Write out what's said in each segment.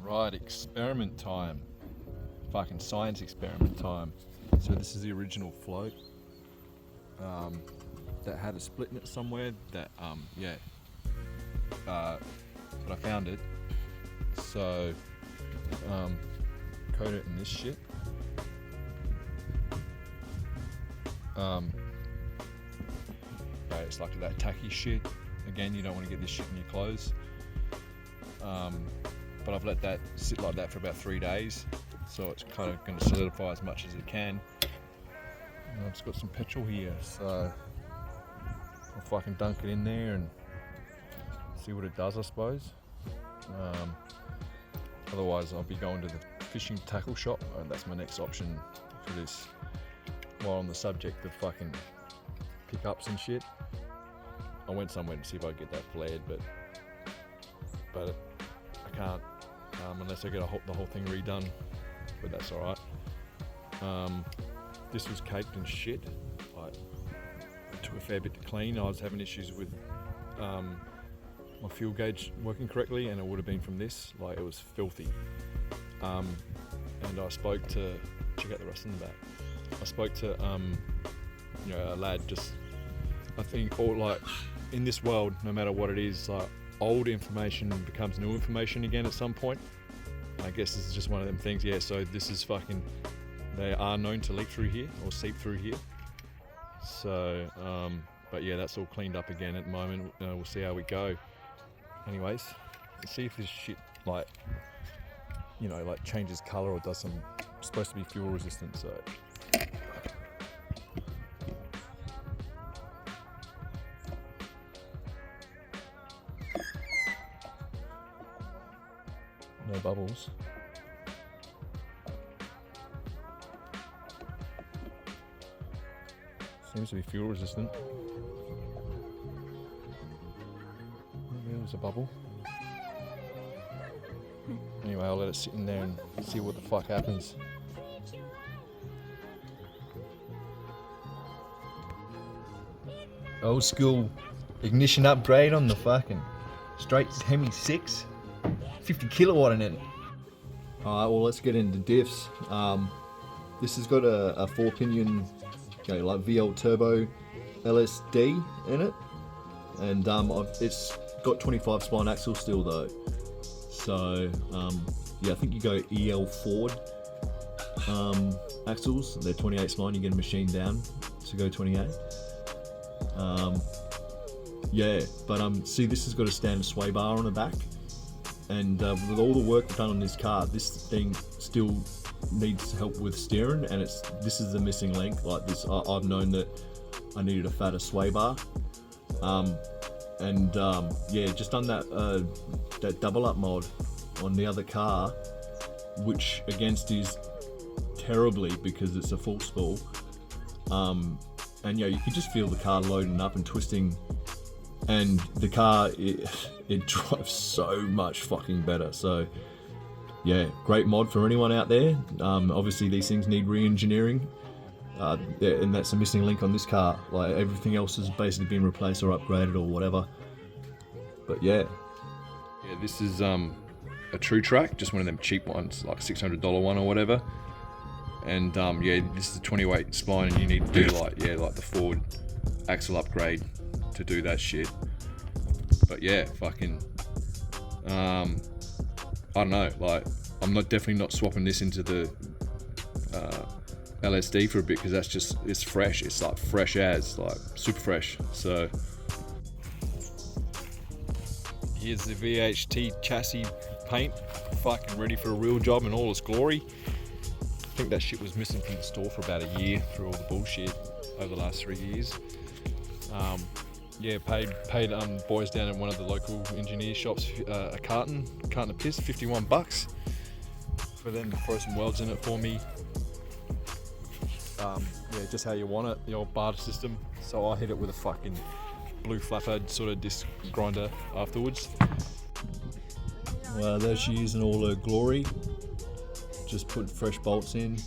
Right, experiment time. Fucking science experiment time. So this is the original float that had a split in it somewhere. But I found it. So coat it in this shit. It's like that tacky shit. Again, you don't want to get this shit in your clothes. But I've let that sit like that for about 3 days, so it's kind of going to solidify as much as it can. And I've just got some petrol here, so I'll fucking dunk it in there and see what it does, I suppose. Otherwise, I'll be going to the fishing tackle shop, and that's my next option for this. While on the subject of fucking pickups and shit, I went somewhere to see if I could get that flared, but I can't unless I get the whole thing redone, but that's alright. This was caked in shit. It took a fair bit to clean. I was having issues with my fuel gauge working correctly, and it would have been from this. Like, it was filthy. And I spoke to, check out the rust in the back. I spoke to a lad, just, I think, all like in this world, no matter what it is, like old information becomes new information again at some point. I guess this is just one of them things. Yeah, so this is fucking, they are known to leak through here or seep through here. So, but yeah, that's all cleaned up again at the moment. We'll see how we go. Anyways, let's see if this shit like changes color or does some, supposed to be fuel resistant, so. No bubbles. Seems to be fuel resistant. There's a bubble. Anyway, I'll let it sit in there and see what the fuck happens. Old school ignition upgrade on the fucking straight Hemi 6. 50 kilowatt in it. Alright, well, let's get into diffs. This has got a 4-pinion, like VL turbo LSD in it, and it's got 25 spline axle still though. So I think you go EL Ford axles. They're 28 spline. You get a machine down to go 28. See, this has got a standard sway bar on the back. And with all the work done on this car, this thing still needs help with steering, and this is the missing link. Like this, I've known that I needed a fatter sway bar, just done that double up mod on the other car, which against is terribly because it's a full spool, you can just feel the car loading up and twisting. And the car, it drives so much fucking better. So, yeah, great mod for anyone out there. Obviously, these things need re-engineering, and that's a missing link on this car. Like, everything else has basically been replaced or upgraded or whatever. But yeah. Yeah, this is a True Track, just one of them cheap ones, like a $600 one or whatever. And this is a 28 spline, and you need to do like the Ford axle upgrade to do that shit. But yeah, fucking I don't know, like I'm definitely not swapping this into the LSD for a bit, because it's fresh. It's like fresh as, like super fresh. So here's the VHT chassis paint, fucking ready for a real job in all its glory. I think that shit was missing from the store for about a year through all the bullshit over the last 3 years. Paid boys down at one of the local engineer shops a carton of piss, $51 for them to throw some welds in it for me. Just how you want it, the old barter system. So I hit it with a fucking blue flathead sort of disc grinder afterwards. Well, there she is in all her glory. Just put fresh bolts in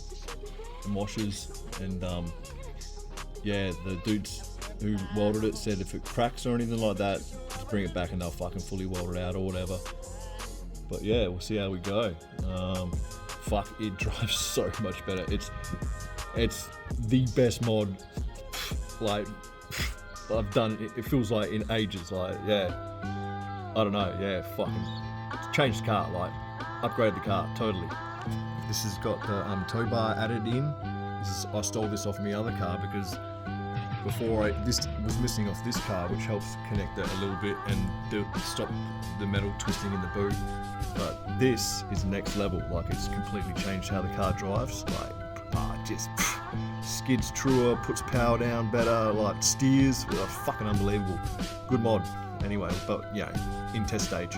and washers, and the dudes who welded it said if it cracks or anything like that, just bring it back and they'll fucking fully weld it out or whatever. But yeah, we'll see how we go. Fuck, it drives so much better. It's the best mod, like, I've done. It feels like in ages. Like, yeah, I don't know. Yeah, fucking changed the car. Like, upgraded the car totally. This has got the tow bar added in. I stole this off my other car because before this was missing off this car, which helps connect it a little bit and stop the metal twisting in the boot. But this is next level. Like, it's completely changed how the car drives. Like, just skids truer, puts power down better, like steers. Fucking unbelievable. Good mod. Anyway, but in test stage.